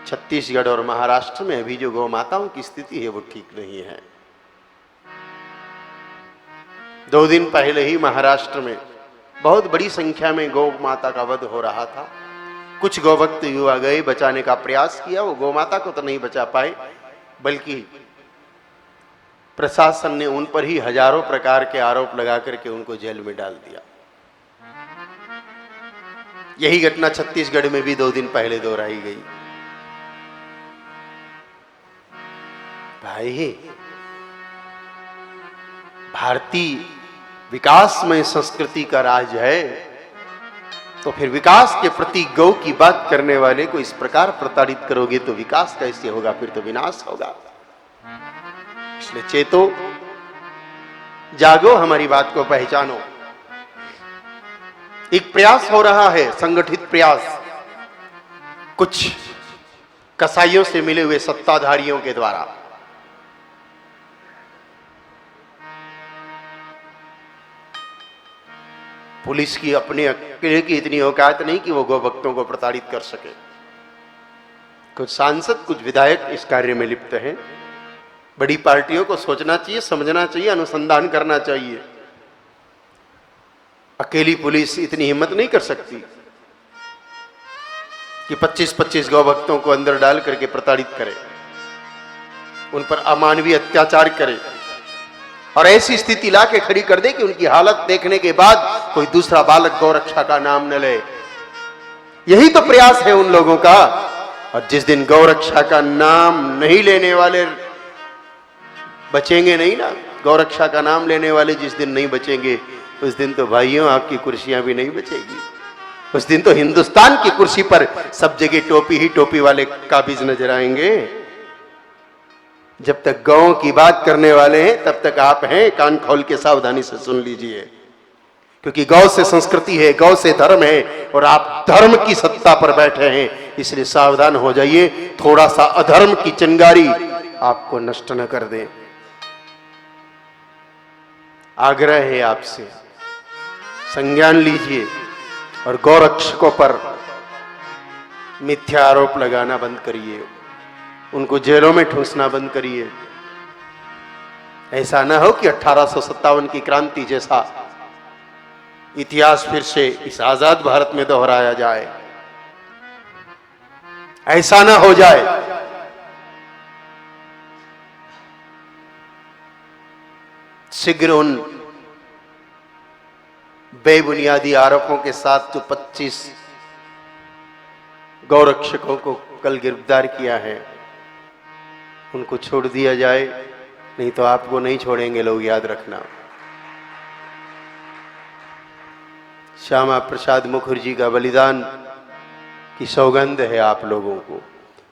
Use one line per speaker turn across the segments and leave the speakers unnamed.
छत्तीसगढ़ और महाराष्ट्र में अभी जो गौ माताओं की स्थिति है वो ठीक नहीं है। 2 दिन पहले ही महाराष्ट्र में बहुत बड़ी संख्या में गौ माता का वध हो रहा था। कुछ गौभक्त युवा गए, बचाने का प्रयास किया, वो गौ माता को तो नहीं बचा पाए, बल्कि प्रशासन ने उन पर ही हजारों प्रकार के आरोप लगा करके उनको जेल में डाल दिया। यही घटना छत्तीसगढ़ में भी 2 दिन पहले दोहराई गई। भाई, भारतीय विकासमय संस्कृति का राज है, तो फिर विकास के प्रति गौ की बात करने वाले को इस प्रकार प्रताड़ित करोगे तो विकास कैसे होगा? फिर तो विनाश होगा। इसलिए चेतो, जागो, हमारी बात को पहचानो। एक प्रयास हो रहा है, संगठित प्रयास, कुछ कसाईयों से मिले हुए सत्ताधारियों के द्वारा। पुलिस की अपने अकेले की इतनी औकात नहीं कि वो गौ भक्तों को प्रताड़ित कर सके। कुछ सांसद, कुछ विधायक इस कार्य में लिप्त हैं। बड़ी पार्टियों को सोचना चाहिए, समझना चाहिए, अनुसंधान करना चाहिए। अकेली पुलिस इतनी हिम्मत नहीं कर सकती कि 25-25 गौ भक्तों को अंदर डाल करके प्रताड़ित करे, उन पर अमानवीय अत्याचार करे और ऐसी स्थिति ला के खड़ी कर दे कि उनकी हालत देखने के बाद कोई दूसरा बालक गौ रक्षा का नाम न ले। यही तो प्रयास है उन लोगों का। और जिस दिन गौ रक्षा का नाम नहीं लेने वाले बचेंगे नहीं ना, गौ रक्षा का नाम लेने वाले जिस दिन नहीं बचेंगे, उस दिन तो भाइयों आपकी कुर्सियां भी नहीं बचेगी। उस दिन तो हिंदुस्तान की कुर्सी पर सब जगह टोपी ही टोपी वाले काबिज नजर आएंगे। जब तक गौ की बात करने वाले हैं तब तक आप हैं, कान खोल के सावधानी से सुन लीजिए, क्योंकि गौ से संस्कृति है, गौ से धर्म है और आप धर्म की सत्ता पर बैठे हैं। इसलिए सावधान हो जाइए, थोड़ा सा अधर्म की चिंगारी आपको नष्ट न कर दे। आग्रह है आपसे, संज्ञान लीजिए और गौरक्षकों पर मिथ्या आरोप लगाना बंद करिए, उनको जेलों में ठूंसना बंद करिए। ऐसा ना हो कि 1857 की क्रांति जैसा इतिहास फिर से इस आजाद भारत में दोहराया जाए, ऐसा ना हो जाए। शीघ्र उन बेबुनियादी आरोपों के साथ जो 25 गौरक्षकों को कल गिरफ्तार किया है, उनको छोड़ दिया जाए, नहीं तो आपको नहीं छोड़ेंगे लोग, याद रखना। श्यामा प्रसाद मुखर्जी का बलिदान की सौगंध है आप लोगों को।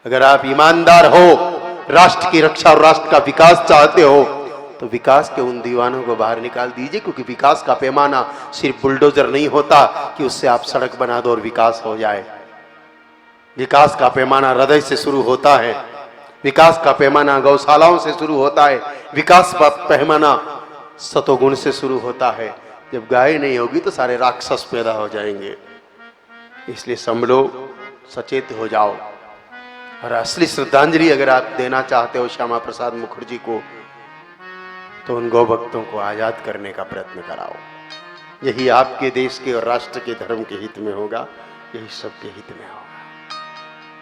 अगर आप ईमानदार हो, राष्ट्र की रक्षा और राष्ट्र का विकास चाहते हो, तो विकास के उन दीवानों को बाहर निकाल दीजिए, क्योंकि विकास का पैमाना सिर्फ बुलडोजर नहीं होता कि उससे आप सड़क बना दो और विकास हो जाए। विकास का पैमाना हृदय से शुरू होता है, विकास का पैमाना गौशालाओं से शुरू होता है, विकास का पैमाना सतोगुण से शुरू होता है। जब गाय नहीं होगी तो सारे राक्षस पैदा हो जाएंगे। इसलिए संभलो, सचेत हो जाओ और असली श्रद्धांजलि अगर आप देना चाहते हो श्यामा प्रसाद मुखर्जी को, तो उन गौ भक्तों को आजाद करने का प्रयत्न कराओ। यही आपके देश के और राष्ट्र के धर्म के हित में होगा, यही सबके हित में होगा।